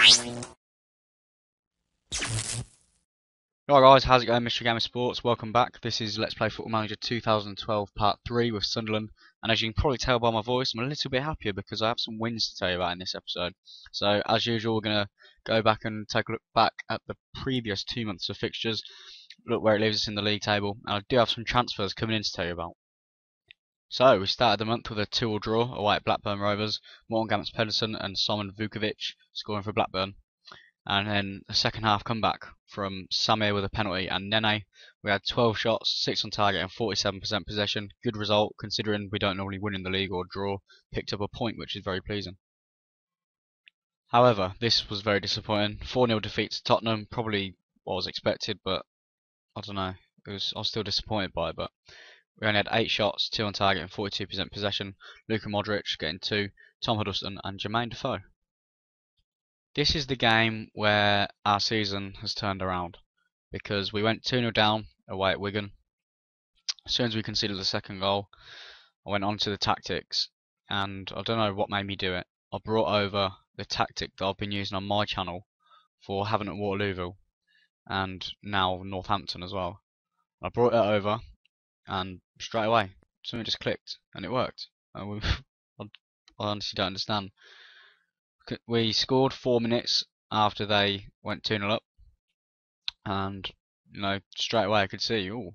Right guys, how's it going? MreGamersSports, welcome back. This is Let's Play Football Manager 2012 Part 3 with Sunderland, and as you can probably tell by my voice, I'm a little bit happier because I have some wins to tell you about in this episode. So as usual, we're going to go back and take a look back at the previous 2 months of fixtures, look where it leaves us in the league table, and I do have some transfers coming in to tell you about. So we started the month with a 2-2 draw away at Blackburn Rovers, Morgan Gamets Pedersen and Simon Vukovic scoring for Blackburn. And then a second half comeback from Samir with a penalty and Nene. We had 12 shots, 6 on target and 47% possession. Good result considering we don't normally win in the league or draw. Picked up a point, which is very pleasing. However, this was very disappointing. 4-0 defeat to Tottenham, probably what was expected, but I don't know. I was still disappointed by it, but we only had 8 shots, 2 on target and 42% possession. Luka Modric getting 2, Tom Huddleston and Jermaine Defoe. This is the game where our season has turned around, because we went 2-0 down away at Wigan. As soon as we conceded the second goal, I went on to the tactics, and I don't know what made me do it. I brought over the tactic that I've been using on my channel for Havant at Waterlooville, and now Northampton as well. I brought it over, and straight away, something just clicked, and it worked. I honestly don't understand. We scored 4 minutes after they went 2-0 up, and straight away I could see, oh,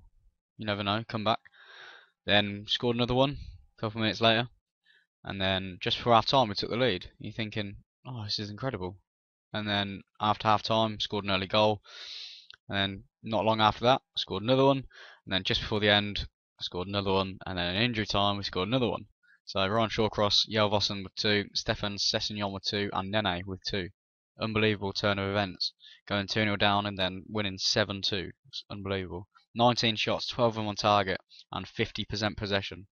you never know, come back. Then scored another one a couple of minutes later, and then just before half time we took the lead. You're thinking, oh, this is incredible. And then after half time, scored an early goal, and then not long after that, scored another one, and then just before the end, I scored another one, and then in injury time we scored another one. So Ryan Shawcross, Yel Vossen with 2, Stefan Sessignon with 2, and Nene with 2. Unbelievable turn of events. Going 2-0 down and then winning 7-2. It's unbelievable. 19 shots, 12 of them on target, and 50% possession.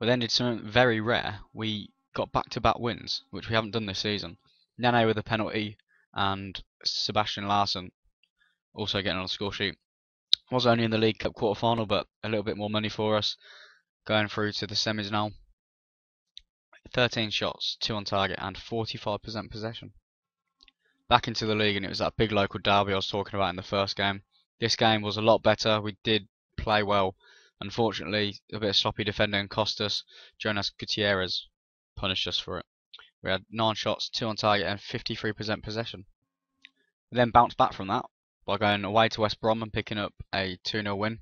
We then did something very rare. We got back-to-back wins, which we haven't done this season. Nene with a penalty, and Sebastian Larsson also getting on the score sheet. Was only in the League Cup quarter-final, but a little bit more money for us. Going through to the semis now. 13 shots, 2 on target, and 45% possession. Back into the league, and it was that big local derby I was talking about in the first game. This game was a lot better. We did play well. Unfortunately, a bit of sloppy defending cost us. Jonas Gutierrez punished us for it. We had 9 shots, 2 on target, and 53% possession. We then bounced back from that by going away to West Brom and picking up a 2-0 win.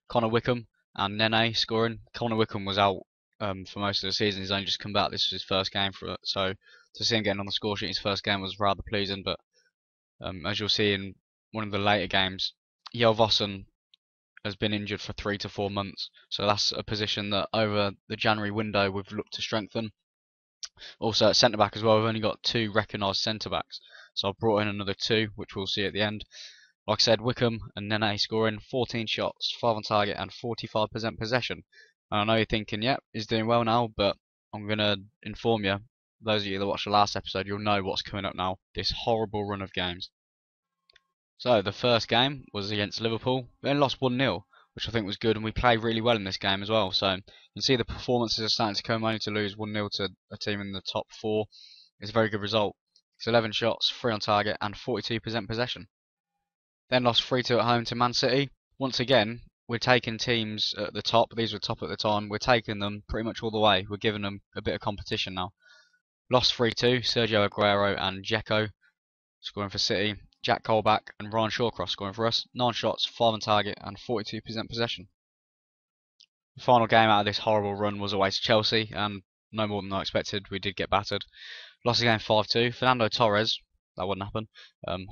Connor Wickham and Nene scoring. Connor Wickham was out for most of the season. He's only just come back. This was his first game for it, so to see him getting on the score sheet in his first game was rather pleasing. But as you'll see in one of the later games, Yel Vossen has been injured for 3 to 4 months, so that's a position that over the January window we've looked to strengthen. Also at centre back as well, we've only got 2 recognised centre backs, so I've brought in another 2, which we'll see at the end. Like I said, Wickham and Nene scoring 14 shots, 5 on target, and 45% possession. And I know you're thinking, yep, he's doing well now, but I'm going to inform you, those of you that watched the last episode, you'll know what's coming up now. This horrible run of games. So the first game was against Liverpool. We only lost 1-0, which I think was good, and we played really well in this game as well. So you can see the performances are starting to come. Only to lose 1-0 to a team in the top 4 is a very good result. It's 11 shots, 3 on target, and 42% possession. Then lost 3-2 at home to Man City. Once again, we're taking teams at the top. These were top at the time. We're taking them pretty much all the way. We're giving them a bit of competition now. Lost 3-2. Sergio Aguero and Dzeko scoring for City. Jack Colback and Ryan Shawcross scoring for us. 9 shots, 5 on target, and 42% possession. The final game out of this horrible run was away to Chelsea, and no more than I expected. We did get battered. Lost the game 5-2. Fernando Torres. That wouldn't happen.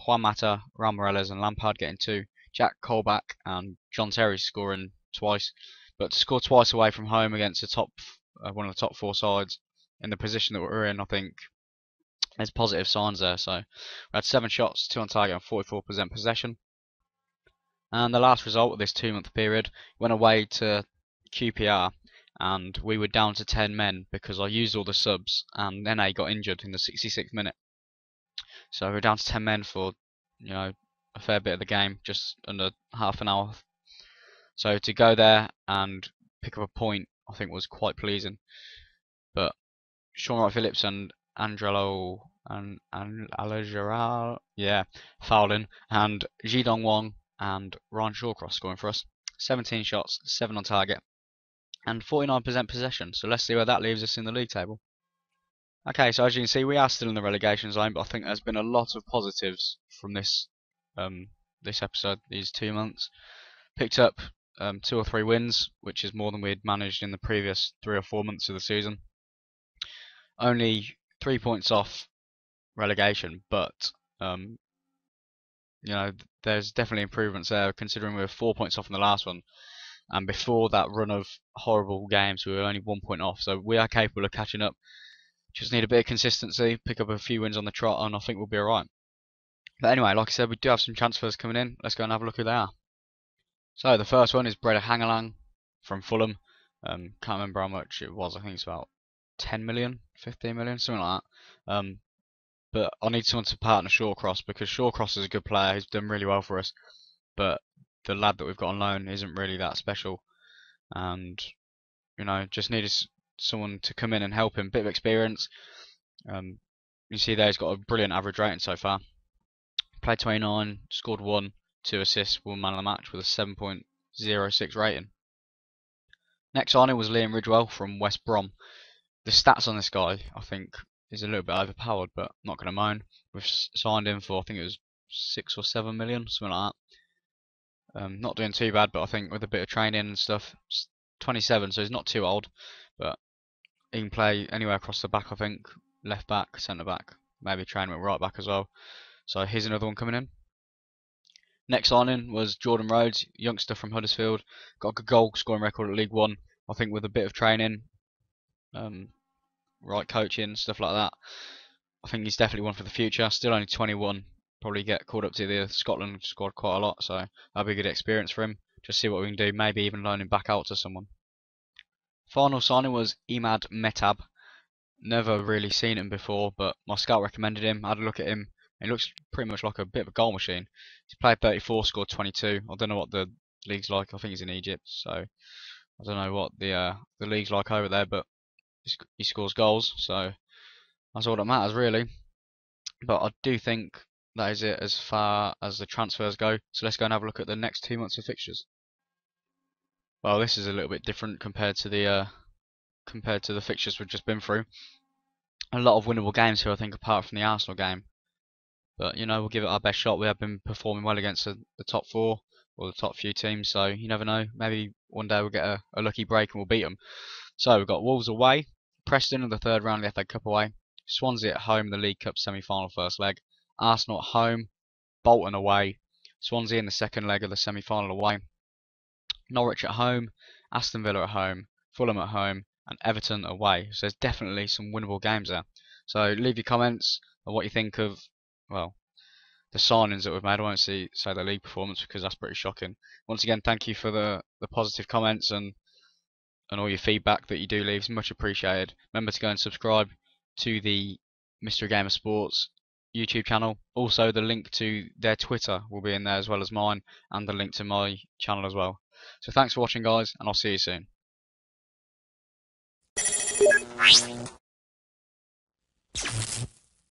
Juan Mata, Raul Meireles and Lampard getting 2. Jack Colback and John Terry scoring twice. But to score twice away from home against one of the top 4 sides in the position that we're in, I think there's positive signs there. So we had 7 shots, 2 on target and 44% possession. And the last result of this 2-month period went away to QPR, and we were down to 10 men because I used all the subs and Nene got injured in the 66th minute. So we're down to 10 men for, a fair bit of the game, just under half an hour. So to go there and pick up a point, I think was quite pleasing. But Sean Wright Phillips and Angelo and Alajaral, yeah, Fowlin, and Jidong Wong and Ryan Shawcross scoring for us. 17 shots, 7 on target, and 49% possession. So let's see where that leaves us in the league table. Okay, so as you can see, we are still in the relegation zone, but I think there's been a lot of positives from this episode, these 2 months. Picked up 2 or 3 wins, which is more than we'd managed in the previous 3 or 4 months of the season. Only 3 points off relegation, but you know, there's definitely improvements there, considering we were 4 points off in the last one, and before that run of horrible games we were only 1 point off, so we are capable of catching up. Just need a bit of consistency, pick up a few wins on the trot, and I think we'll be alright. But anyway, like I said, we do have some transfers coming in. Let's go and have a look who they are. So the first one is Breda Hangalang from Fulham. Can't remember how much it was. I think it's about 10 million, 15 million, something like that. But I need someone to partner Shawcross, because Shawcross is a good player. He's done really well for us. But the lad that we've got on loan isn't really that special. And, you know, just needed someone to come in and help him. Bit of experience. You see there he's got a brilliant average rating so far. Played 29, scored 1, 2 assists, 1 man of the match with a 7.06 rating. Next signing was Liam Ridgewell from West Brom. The stats on this guy, I think, is a little bit overpowered, but not going to moan. We've signed him for, I think it was 6 or 7 million, something like that. Not doing too bad, but I think with a bit of training and stuff, 27, so he's not too old, but he can play anywhere across the back, I think. Left back, centre back, maybe training with right back as well. So here's another one coming in. Next signing was Jordan Rhodes, youngster from Huddersfield. Got a good goal scoring record at League One. I think with a bit of training, right coaching, stuff like that, I think he's definitely one for the future. Still only 21. Probably get called up to the Scotland squad quite a lot, so that'll be a good experience for him. Just see what we can do. Maybe even loan him back out to someone. Final signing was Imad Metab. Never really seen him before, but my scout recommended him. I had a look at him. He looks pretty much like a bit of a goal machine. He's played 34, scored 22. I don't know what the league's like. I think he's in Egypt, so I don't know what the league's like over there, but he scores goals, so that's all that matters really. But I do think that is it as far as the transfers go. So let's go and have a look at the next 2 months of fixtures. Well, this is a little bit different compared to the fixtures we've just been through. A lot of winnable games here, I think, apart from the Arsenal game. But, you know, we'll give it our best shot. We have been performing well against the top 4 or the top few teams, so you never know. Maybe one day we'll get a lucky break and we'll beat them. So we've got Wolves away, Preston in the 3rd round of the FA Cup away, Swansea at home in the League Cup semi-final first leg, Arsenal at home, Bolton away, Swansea in the 2nd leg of the semi-final away, Norwich at home, Aston Villa at home, Fulham at home, and Everton away. So there's definitely some winnable games there. So leave your comments on what you think of, well, the signings that we've made. I won't say the league performance, because that's pretty shocking. Once again, thank you for the positive comments and all your feedback that you do leave. It's much appreciated. Remember to go and subscribe to the MreGamersSports YouTube channel. Also, the link to their Twitter will be in there as well as mine, and the link to my channel as well. So thanks for watching, guys, and I'll see you soon.